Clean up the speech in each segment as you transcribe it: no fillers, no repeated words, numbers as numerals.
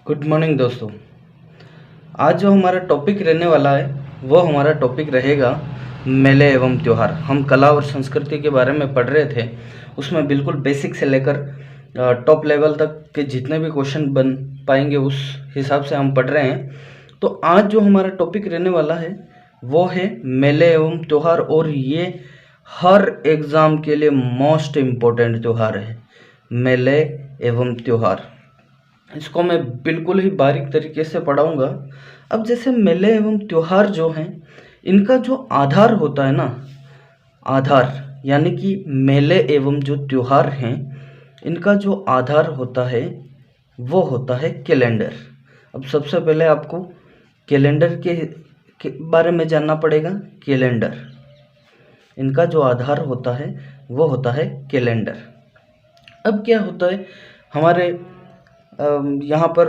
Good morning दोस्तों। आज जो हमारा टॉपिक रहने वाला है वो हमारा टॉपिक रहेगा मेले एवं त्यौहार। हम कला और संस्कृति के बारे में पढ़ रहे थे, उसमें बिल्कुल बेसिक से लेकर टॉप लेवल तक के जितने भी क्वेश्चन बन पाएंगे उस हिसाब से हम पढ़ रहे हैं। तो आज जो हमारा टॉपिक रहने वाला है वो है मेले एवं त्यौहार, और ये हर एग्ज़ाम के लिए मोस्ट इम्पोर्टेंट त्यौहार है मेले एवं त्यौहार। इसको मैं बिल्कुल ही बारीक तरीके से पढ़ाऊँगा। अब जैसे मेले एवं त्यौहार जो हैं, इनका जो आधार होता है ना, आधार यानी कि मेले एवं जो त्यौहार हैं इनका जो आधार होता है वो होता है कैलेंडर। अब सबसे पहले आपको कैलेंडर के बारे में जानना पड़ेगा। कैलेंडर, इनका जो आधार होता है वो होता है कैलेंडर। अब क्या होता है, हमारे यहाँ पर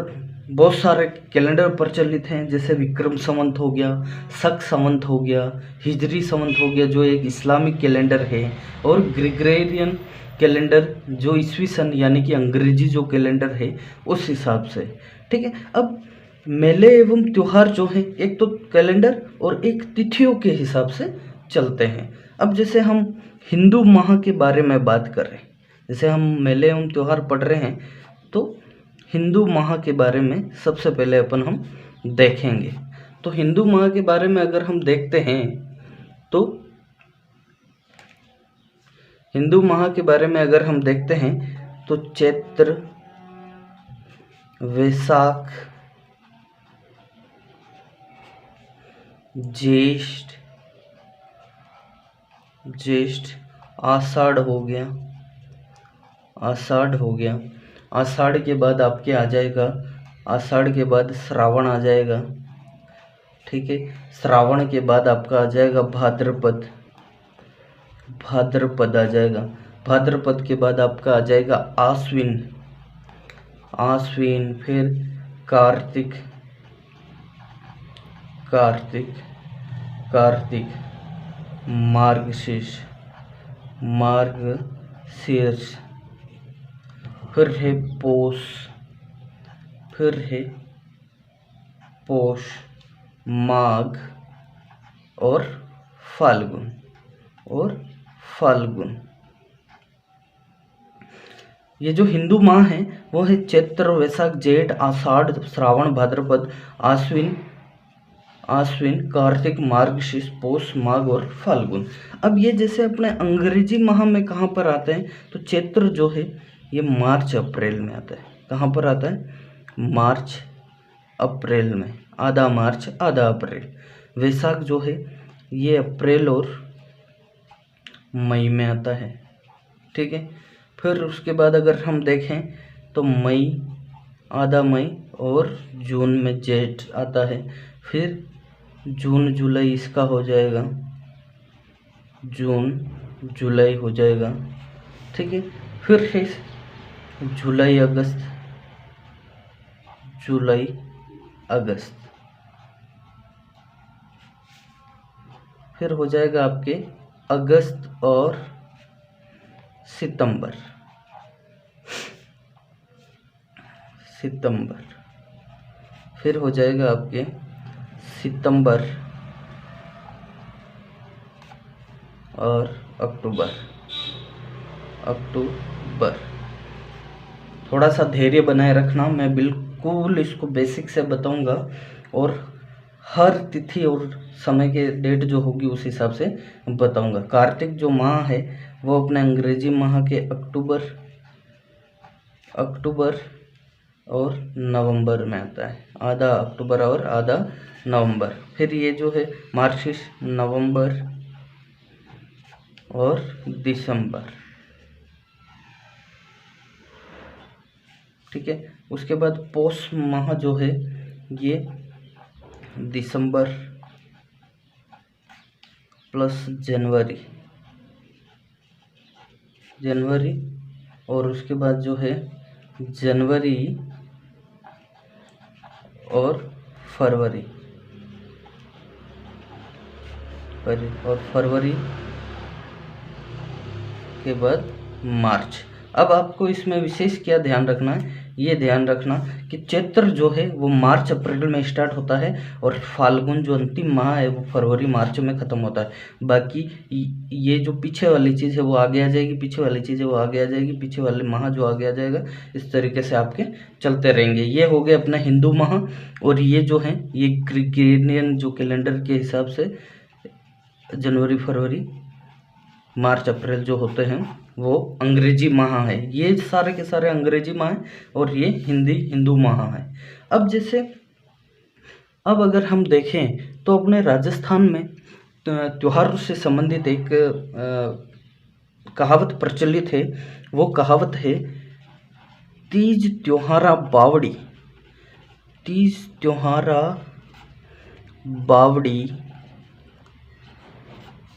बहुत सारे कैलेंडर प्रचलित हैं, जैसे विक्रम संवत हो गया, शक संवत हो गया, हिजरी संवत हो गया जो एक इस्लामिक कैलेंडर है, और ग्रेगोरियन कैलेंडर जो ईस्वी सन यानी कि अंग्रेजी जो कैलेंडर है उस हिसाब से। ठीक है। अब मेले एवं त्यौहार जो हैं एक तो कैलेंडर और एक तिथियों के हिसाब से चलते हैं। अब जैसे हम हिंदू माह के बारे में बात कर रहे हैं, जैसे हम मेले एवं त्यौहार पढ़ रहे हैं तो हिंदू माह के बारे में सबसे पहले हम देखेंगे। तो हिंदू माह के बारे में अगर हम देखते हैं तो हिंदू माह के बारे में अगर हम देखते हैं तो चैत्र, वैशाख, ज्येष्ठ, आषाढ़ हो गया, आषाढ़ के बाद आपके आ जाएगा, आषाढ़ के बाद श्रावण आ जाएगा। ठीक है। श्रावण के बाद आपका आ जाएगा भाद्रपद आ जाएगा। भाद्रपद के बाद आपका आ जाएगा आश्विन, फिर कार्तिक, मार्गशीर्ष, फिर है पोष, माघ और फाल्गुन। ये जो हिंदू माह है वो है चैत्र, वैशाख, जेठ, आषाढ़, श्रावण, भाद्रपद, आश्विन, कार्तिक, मार्गशीर्ष, पोष, माघ और फाल्गुन। अब ये जैसे अपने अंग्रेजी माह में कहाँ पर आते हैं, तो चैत्र जो है ये मार्च अप्रैल में आता है। कहाँ पर आता है? मार्च अप्रैल में, आधा मार्च आधा अप्रैल। वैशाख जो है ये अप्रैल और मई में आता है। ठीक है। फिर उसके बाद अगर हम देखें तो मई, आधा मई, और जून में जेठ आता है। फिर जून जुलाई इसका हो जाएगा, जून जुलाई हो जाएगा। ठीक है। फिर है जुलाई अगस्त, फिर हो जाएगा आपके अगस्त और सितंबर, फिर हो जाएगा आपके सितंबर और अक्टूबर। थोड़ा सा धैर्य बनाए रखना, मैं बिल्कुल इसको बेसिक से बताऊंगा और हर तिथि और समय के डेट जो होगी उस हिसाब से बताऊंगा। कार्तिक जो माह है वो अपने अंग्रेजी माह के अक्टूबर और नवंबर में आता है, आधा अक्टूबर और आधा नवंबर। फिर ये जो है मार्गशीर्ष, नवंबर और दिसंबर। ठीक है। उसके बाद पौष माह जो है ये दिसंबर प्लस जनवरी, और उसके बाद जो है जनवरी और फरवरी, के बाद मार्च। अब आपको इसमें विशेष क्या ध्यान रखना है ये ध्यान रखना कि चैत्र जो है वो मार्च अप्रैल में स्टार्ट होता है और फाल्गुन जो अंतिम माह है वो फरवरी मार्च में ख़त्म होता है। बाकी ये जो पीछे वाली चीज़ है वो आगे आ जाएगी, पीछे वाली चीज़ है वो आगे आ जाएगी, पीछे वाले माह जो आगे आ जाएगा, इस तरीके से आपके चलते रहेंगे। ये हो गए अपना हिंदू माह। और ये जो है ये ग्रेगोरियन जो कैलेंडर के हिसाब से जनवरी फरवरी मार्च अप्रैल जो होते हैं वो अंग्रेजी माह है। ये सारे के सारे अंग्रेजी माह हैं और ये हिंदू माह है। अब अगर हम देखें तो अपने राजस्थान में त्योहार से संबंधित एक कहावत प्रचलित है। वो कहावत है तीज त्योहारा बावड़ी, तीज त्योहारा बावड़ी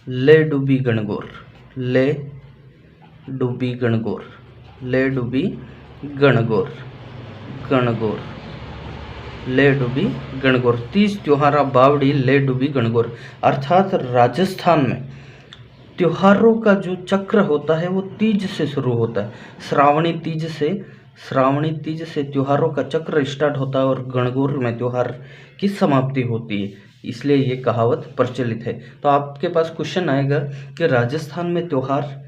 ले डूबी गणगौर, ले डूबी गणगौर, ले डूबी गणगौर, गणगौर, ले डूबी गणगौर, तीज त्योहारा बावड़ी ले डूबी गणगौर। अर्थात राजस्थान में त्योहारों का जो चक्र होता है वो तीज से शुरू होता है। श्रावणी तीज से त्योहारों का चक्र स्टार्ट होता है और गणगौर में त्योहार की समाप्ति होती है। इसलिए ये कहावत प्रचलित है। तो आपके पास क्वेश्चन आएगा कि राजस्थान में त्योहार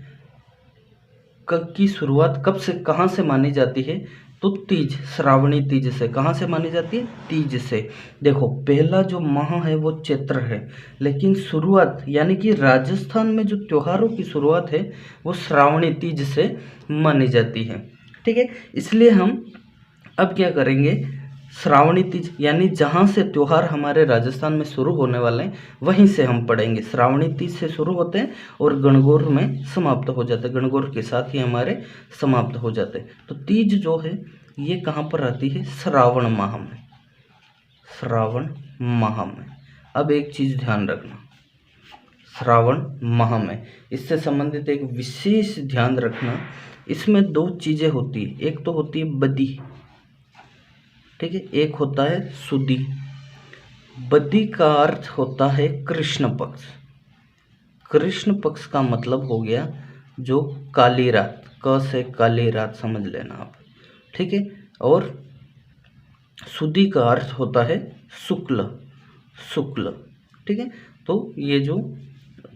की शुरुआत कब से कहाँ से मानी जाती है? तो तीज, श्रावणी तीज से। कहाँ से मानी जाती है? तीज से। देखो पहला जो माह है वो चैत्र है, लेकिन शुरुआत यानी कि राजस्थान में जो त्योहारों की शुरुआत है वो श्रावणी तीज से मानी जाती है। ठीक है, इसलिए हम अब क्या करेंगे, श्रावणी तीज यानी जहाँ से त्योहार हमारे राजस्थान में शुरू होने वाले हैं वहीं से हम पढ़ेंगे। श्रावणी तीज से शुरू होते हैं और गणगौर में समाप्त हो जाते हैं, गणगौर के साथ ही हमारे समाप्त हो जाते हैं। तो तीज जो है ये कहाँ पर आती है? श्रावण माह में, श्रावण माह में। अब एक चीज़ ध्यान रखना, श्रावण माह में इससे संबंधित एक विशेष ध्यान रखना, इसमें दो चीज़ें होती है। एक तो होती है बदी, ठीक है, एक होता है सुदी। बदी का अर्थ होता है कृष्ण पक्ष। कृष्ण पक्ष का मतलब हो गया जो काली रात, क से काली रात समझ लेना आप, ठीक है। और सुदी का अर्थ होता है शुक्ल, शुक्ल, ठीक है। तो ये जो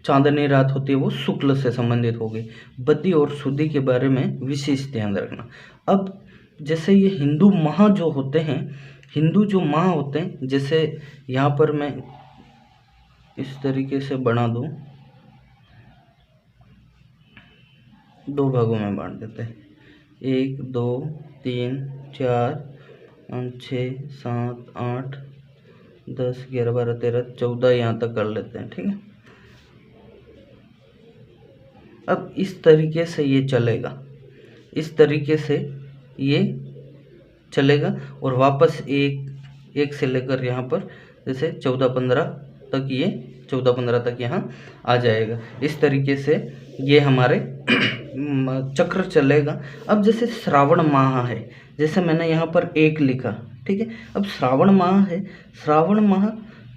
चांदनी रात होती है वो शुक्ल से संबंधित हो गई। बदी और सुदी के बारे में विशेष ध्यान रखना। अब जैसे ये हिंदू माह जो होते हैं, हिंदू जो माह होते हैं, जैसे यहाँ पर मैं इस तरीके से बना दूँ, दो भागों में बांट देते हैं, 1 2 3 4 5 6 7 8 10 11 12 13 14 यहाँ तक कर लेते हैं, ठीक है। अब इस तरीके से ये चलेगा, इस तरीके से ये चलेगा और वापस एक से लेकर यहाँ पर जैसे 14-15 तक, ये 14-15 तक यहाँ आ जाएगा। इस तरीके से ये हमारे चक्र चलेगा। अब जैसे श्रावण माह है, जैसे मैंने यहाँ पर 1 लिखा, ठीक है। अब श्रावण माह है, श्रावण माह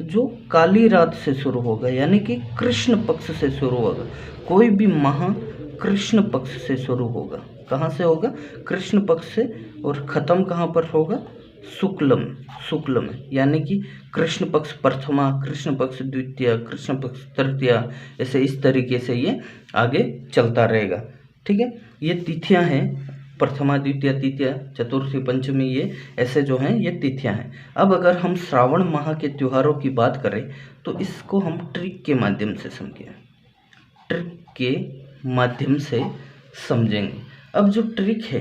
जो काली रात से शुरू होगा यानी कि कृष्ण पक्ष से शुरू होगा। कोई भी माह कृष्ण पक्ष से शुरू होगा। कहाँ से होगा? कृष्ण पक्ष से। और ख़त्म कहाँ पर होगा? शुक्ल में, शुक्ल में, यानी कि कृष्ण पक्ष प्रथमा, कृष्ण पक्ष द्वितीया, कृष्ण पक्ष तृतीया, ऐसे इस तरीके से ये आगे चलता रहेगा, ठीक है। ये तिथियां हैं, प्रथमा द्वितीया तृतीया चतुर्थी पंचमी, ये ऐसे जो हैं ये तिथियां हैं। अब अगर हम श्रावण माह के त्योहारों की बात करें तो इसको हम ट्रिक के माध्यम से समझें, ट्रिक के माध्यम से समझेंगे। अब जो ट्रिक है,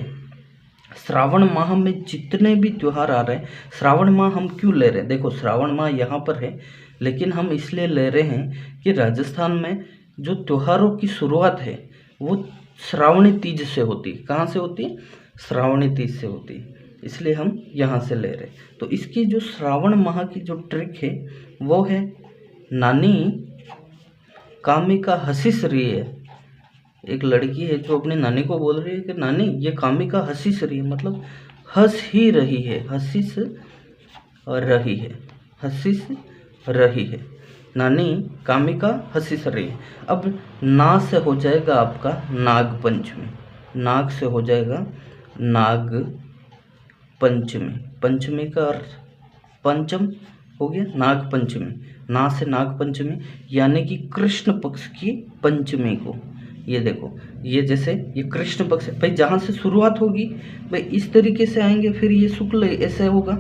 श्रावण माह में जितने भी त्यौहार आ रहे हैं, श्रावण माह हम क्यों ले रहे हैं? देखो श्रावण माह यहाँ पर है, लेकिन हम इसलिए ले रहे हैं कि राजस्थान में जो त्योहारों की शुरुआत है वो श्रावणी तीज से होती है। कहाँ से होती है? श्रावणी तीज से होती है, इसलिए हम यहाँ से ले रहे हैं। तो इसकी जो श्रावण माह की जो ट्रिक है वो है, नानी कामिका हंसिस रही है। एक लड़की है जो अपनी नानी को बोल रही है कि नानी ये कामिका हंसिस रही है, मतलब हंस ही रही है, हंसिस रही है, हंसिस रही है। नानी कामिका हंसिस रही है। अब ना से हो जाएगा आपका नाग पंचमी, नाग से हो जाएगा नाग पंचमी। पंचमी का अर्थ पंचम हो गया, नाग पंचमी, ना से नाग पंचमी, यानी कि कृष्ण पक्ष की पंचमी को। ये देखो, ये जैसे ये कृष्ण पक्ष भाई जहाँ से शुरुआत होगी भाई इस तरीके से आएंगे, फिर ये शुक्ल ऐसे होगा।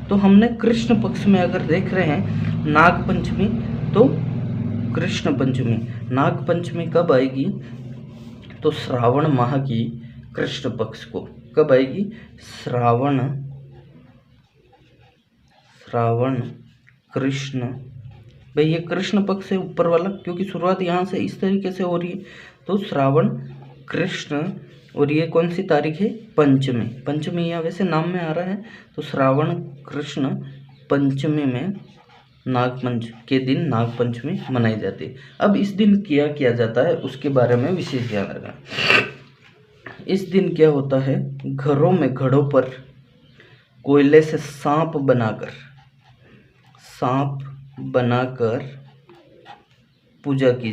तो हमने कृष्ण पक्ष में अगर देख रहे हैं नाग पंचमी, तो कृष्ण पंचमी, नाग पंचमी कब आएगी? तो श्रावण माह की कृष्ण पक्ष को। कब आएगी? श्रावण कृष्ण, भाई ये कृष्ण पक्ष से ऊपर वाला, क्योंकि शुरुआत यहाँ से इस तरीके से हो रही है, तो श्रावण कृष्ण। और ये कौन सी तारीख है? पंचमी। पंचमी यहाँ वैसे नाम में आ रहा है, तो श्रावण कृष्ण पंचमी में नागपंच के दिन नागपंचमी मनाई जाती है। अब इस दिन क्या किया जाता है उसके बारे में विशेष ध्यान रखना। इस दिन क्या होता है? घरों में घड़ों पर कोयले से सांप बनाकर पूजा की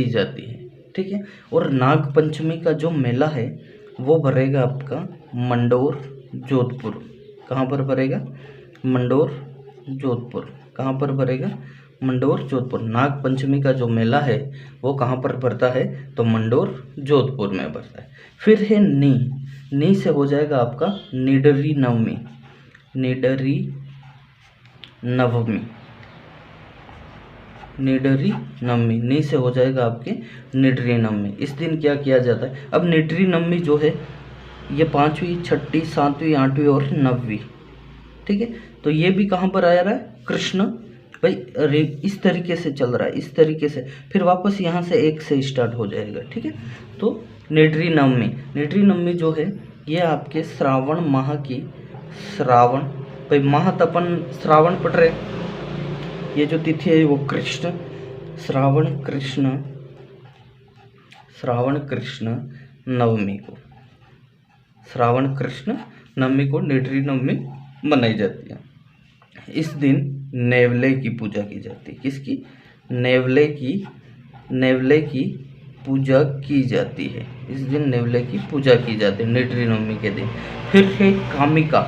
जाती है, ठीक है। और नाग पंचमी का जो मेला है वो भरेगा आपका मंडोर जोधपुर। कहाँ पर भरेगा? मंडोर जोधपुर। कहाँ पर भरेगा? मंडोर जोधपुर। नाग पंचमी का जो मेला है वो कहाँ पर भरता है? तो मंडोर जोधपुर में भरता है। फिर है नी से हो जाएगा आपका निडरी नवमी। नी से हो जाएगा आपके निडरी नवमी। इस दिन क्या किया जाता है? अब निडरी नवमी जो है ये 5वीं, 6ठी, 7वीं, 8वीं और 9वीं, ठीक है। तो ये भी कहाँ पर आ रहा है? कृष्ण भाई इस तरीके से चल रहा है, इस तरीके से, फिर वापस यहाँ से 1 से स्टार्ट हो जाएगा, ठीक है। तो निडरी नवमी जो है ये आपके श्रावण माह की, श्रावण भाई माह तपन श्रावण पढ़ रहे, ये जो तिथि है वो कृष्ण, श्रावण कृष्ण नवमी को निडरी नवमी मनाई जाती है। इस दिन नेवले की पूजा की जाती है। किसकी? नेवले की पूजा की जाती है। इस दिन नेवले की पूजा की जाती है निडरी नवमी के दिन। फिर है कामिका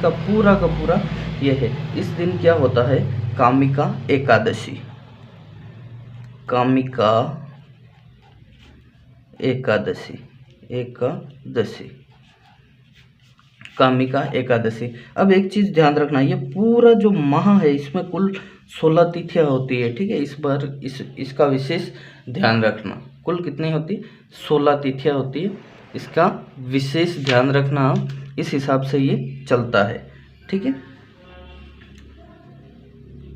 पूरा का पूरा ये है। इस दिन क्या होता है? कामिका एकादशी। कामिका एकादशी। अब एक चीज ध्यान रखना, ये पूरा जो माह है इसमें कुल 16 तिथियां होती है, ठीक है। इस बार इसका विशेष ध्यान रखना, कुल कितनी होती? 16 तिथियां होती है, इसका विशेष ध्यान रखना। इस हिसाब से ये चलता है, ठीक है।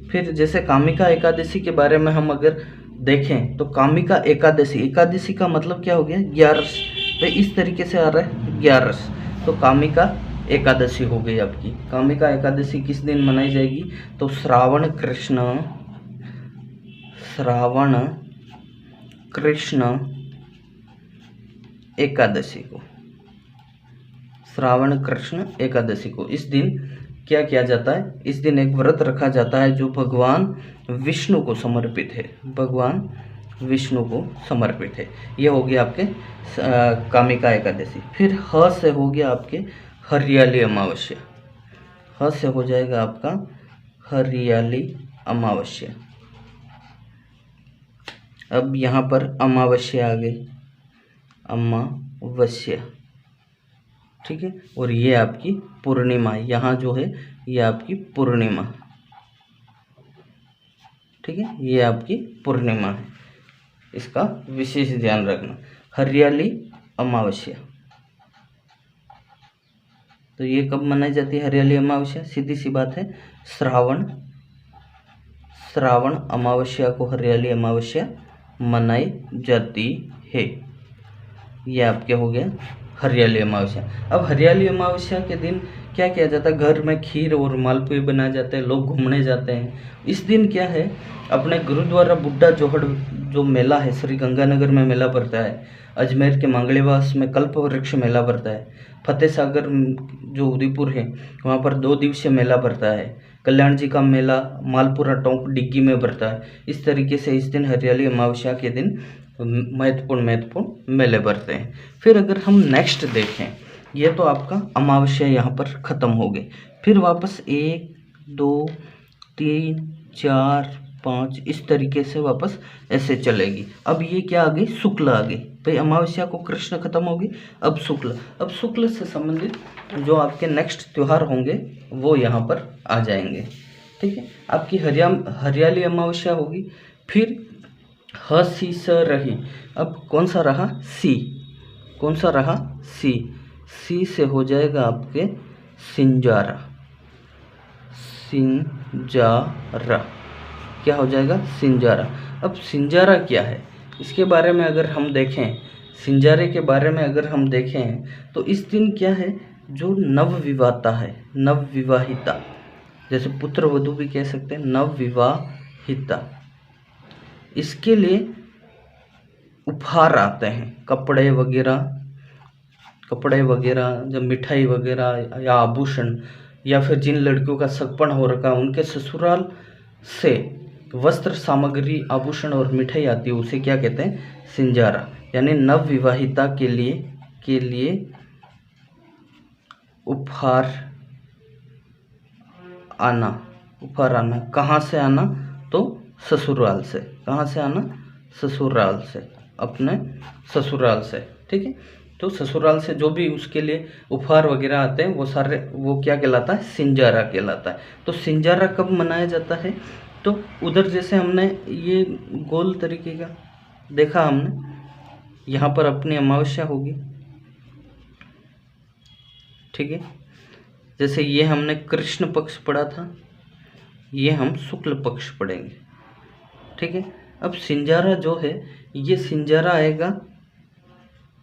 फिर जैसे कामिका एकादशी के बारे में हम अगर देखें तो कामिका एकादशी का मतलब क्या हो गया? 11। तो इस तरीके से आ रहा है 11, तो कामिका एकादशी हो गई आपकी। कामिका एकादशी किस दिन मनाई जाएगी? तो श्रावण कृष्ण एकादशी को। इस दिन क्या किया जाता है? इस दिन एक व्रत रखा जाता है जो भगवान विष्णु को समर्पित है। ये हो गया आपके कामिका एकादशी। फिर ह से हो गया आपके हरियाली अमावस्या। ह से हो जाएगा आपका हरियाली अमावस्या। अब यहाँ पर अमावस्या आ गई, अमावस्या, ठीक है। और ये आपकी पूर्णिमा, यहाँ जो है ये आपकी पूर्णिमा, ठीक है। ये आपकी पूर्णिमा है, इसका विशेष ध्यान रखना। हरियाली अमावस्या, तो ये कब मनाई जाती है हरियाली अमावस्या? सीधी सी बात है, श्रावण अमावस्या को हरियाली अमावस्या मनाई जाती है। ये आपके हो गया हरियाली अमावस्या। अब हरियाली अमावस्या के दिन क्या किया जाता है? घर में खीर और मालपुए बनाए जाते हैं, लोग घूमने जाते हैं। इस दिन क्या है, अपने गुरुद्वारा बुड्ढा जोहड़ जो मेला है, श्री गंगानगर में मेला पड़ता है, अजमेर के मांगलेवास में कल्प वृक्ष मेला पड़ता है, फतेह सागर जो उदयपुर है वहाँ पर 2 दिवसीय मेला पड़ता है, कल्याण जी का मेला मालपुरा टोंक डिग्गी में पड़ता है। इस तरीके से इस दिन हरियाली अमावस्या के दिन महत्वपूर्ण मेले बढ़ते हैं। फिर अगर हम नेक्स्ट देखें, ये तो आपका अमावस्या यहाँ पर ख़त्म हो गई। फिर वापस 1 2 3 4 5 इस तरीके से वापस ऐसे चलेगी। अब ये क्या आ गई, शुक्ल आ गई। भाई अमावस्या को कृष्ण खत्म होगी, अब शुक्ल। अब शुक्ल से संबंधित जो आपके नेक्स्ट त्यौहार होंगे वो यहाँ पर आ जाएंगे। ठीक है, आपकी हरियाली अमावस्या होगी। फिर ह सी स रही, अब कौन सा रहा, सी। कौन सा रहा, सी। सी से हो जाएगा आपके सिंजारा। सिंजारा क्या हो जाएगा, सिंजारा। अब सिंजारा क्या है, इसके बारे में अगर हम देखें, सिंजारे के बारे में अगर हम देखें तो इस दिन क्या है, जो नवविवाहिता है, नवविवाहिता, जैसे पुत्र वधू भी कह सकते हैं, नवविवाहिता, इसके लिए उपहार आते हैं, कपड़े वगैरह, जब मिठाई वगैरह या आभूषण, या फिर जिन लड़कियों का सगपन हो रखा है उनके ससुराल से वस्त्र सामग्री, आभूषण और मिठाई आती है, उसे क्या कहते हैं, सिंजारा। यानी नवविवाहिता के लिए उपहार आना। कहाँ से आना, तो ससुराल से। कहाँ से आना, ससुराल से, अपने ससुराल से। ठीक है, तो ससुराल से जो भी उसके लिए उपहार वगैरह आते हैं वो सारे, वो क्या कहलाता है, सिंजारा कहलाता है। तो सिंजारा कब मनाया जाता है, तो उधर जैसे हमने ये गोल तरीके का देखा हमने, यहाँ पर अपनी अमावस्या होगी। ठीक है, जैसे ये हमने कृष्ण पक्ष पढ़ा था, ये हम शुक्ल पक्ष पढ़ेंगे। ठीक है, अब सिंजारा जो है, ये सिंजारा आएगा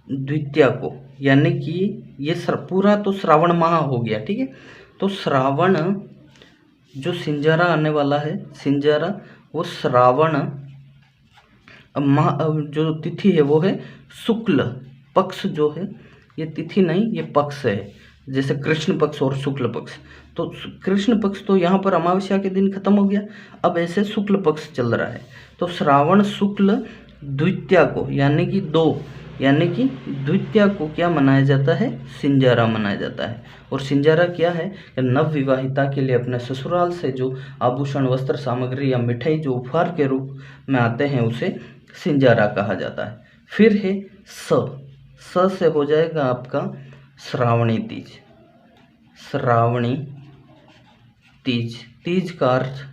द्वितीया को, यानी कि ये पूरा तो श्रावण माह हो गया। ठीक है, तो श्रावण जो सिंजारा आने वाला है, सिंजारा वो श्रावण माह, जो तिथि है वो है शुक्ल पक्ष, जो है ये तिथि नहीं, ये पक्ष है, जैसे कृष्ण पक्ष और शुक्ल पक्ष। तो कृष्ण पक्ष तो यहाँ पर अमावस्या के दिन खत्म हो गया, अब ऐसे शुक्ल पक्ष चल रहा है। तो श्रावण शुक्ल द्वितीया को, यानी कि द्वितीया को क्या मनाया जाता है, सिंजारा मनाया जाता है। और सिंजारा क्या है, नवविवाहिता के लिए अपने ससुराल से जो आभूषण, वस्त्र सामग्री या मिठाई जो उपहार के रूप में आते हैं उसे सिंजारा कहा जाता है। फिर है स से हो जाएगा आपका श्रावणी तीज। श्रावणी तीज, तीज का अर्थ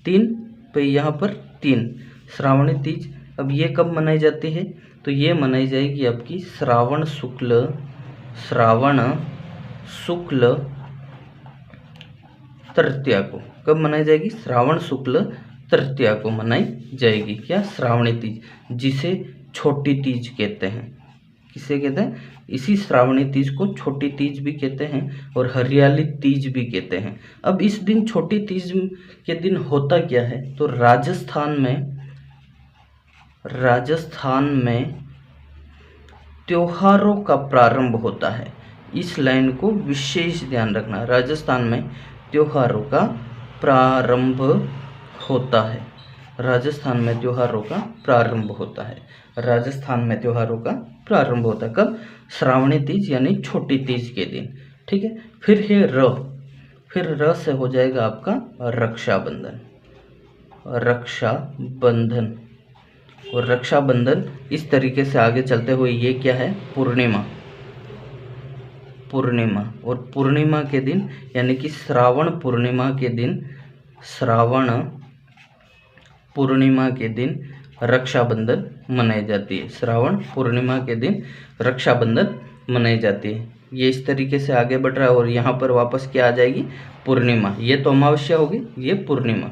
3 पे, यहाँ पर 3 श्रावणी तीज। अब ये कब मनाई जाती है, तो ये मनाई जाएगी आपकी श्रावण शुक्ल तृतीया को। कब मनाई जाएगी, श्रावण शुक्ल तृतीया को मनाई जाएगी। क्या, श्रावणी तीज, जिसे छोटी तीज कहते हैं। किसे कहते हैं, इसी श्रावणी तीज को छोटी तीज भी कहते हैं और हरियाली तीज भी कहते हैं। अब इस दिन, छोटी तीज के दिन होता क्या है, तो राजस्थान में त्योहारों का प्रारंभ होता है। इस लाइन को विशेष ध्यान रखना, राजस्थान में त्योहारों का प्रारंभ होता है। राजस्थान में त्योहारों का प्रारंभ होता है। राजस्थान में त्योहारों का प्रारंभ होता है कब, श्रावणी तीज यानी छोटी तीज के दिन। ठीक है, फिर है फिर र से हो जाएगा आपका रक्षाबंधन। और रक्षाबंधन इस तरीके से आगे चलते हुए ये क्या है, पूर्णिमा। और पूर्णिमा के दिन, यानी कि श्रावण पूर्णिमा के दिन रक्षाबंधन मनाई जाती है। श्रावण पूर्णिमा के दिन रक्षाबंधन मनाई जाती है। ये इस तरीके से आगे बढ़ रहा है और यहाँ पर वापस क्या आ जाएगी, पूर्णिमा। ये तो अमावस्या होगी, ये पूर्णिमा।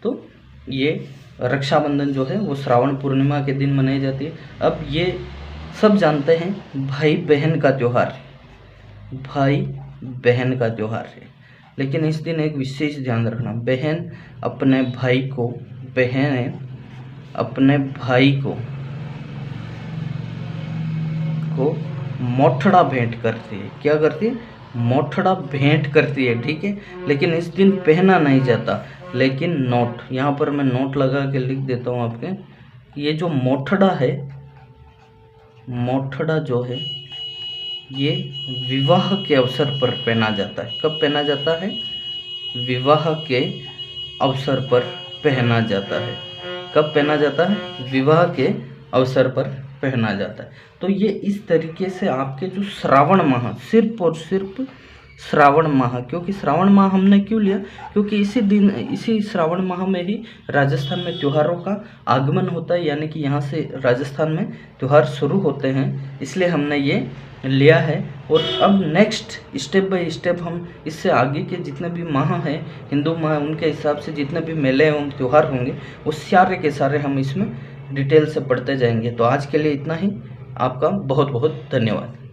तो ये रक्षाबंधन जो है वो श्रावण पूर्णिमा के दिन मनाई जाती है। अब ये सब जानते हैं भाई बहन का त्यौहार है, लेकिन इस दिन एक विशेष ध्यान रखना, बहन अपने भाई को मोठड़ा भेंट करती है। क्या करती है, मोठड़ा भेंट करती है। ठीक है, लेकिन इस दिन पहना नहीं जाता, लेकिन नोट, यहाँ पर मैं नोट लगा के लिख देता हूँ आपके। ये जो मोठड़ा है, मोठड़ा जो है ये विवाह के अवसर पर पहना जाता है। कब पहना जाता है? विवाह के अवसर पर पहना जाता है। कब पहना जाता है? विवाह के अवसर पर पहना जाता है। तो ये इस तरीके से आपके जो श्रावण माह, सिर्फ और सिर्फ श्रावण माह, क्योंकि श्रावण माह हमने क्यों लिया? क्योंकि इसी दिन, इसी श्रावण माह में ही राजस्थान में त्योहारों का आगमन होता है, यानी कि यहाँ से राजस्थान में त्यौहार शुरू होते हैं, इसलिए हमने ये लिया है। और अब नेक्स्ट स्टेप बाय स्टेप हम इससे आगे के जितने भी माह हैं, हिंदू माह, उनके हिसाब से जितने भी मेले एवं त्यौहार होंगे वो सारे के सारे हम इसमें डिटेल से पढ़ते जाएंगे। तो आज के लिए इतना ही। आपका बहुत बहुत धन्यवाद।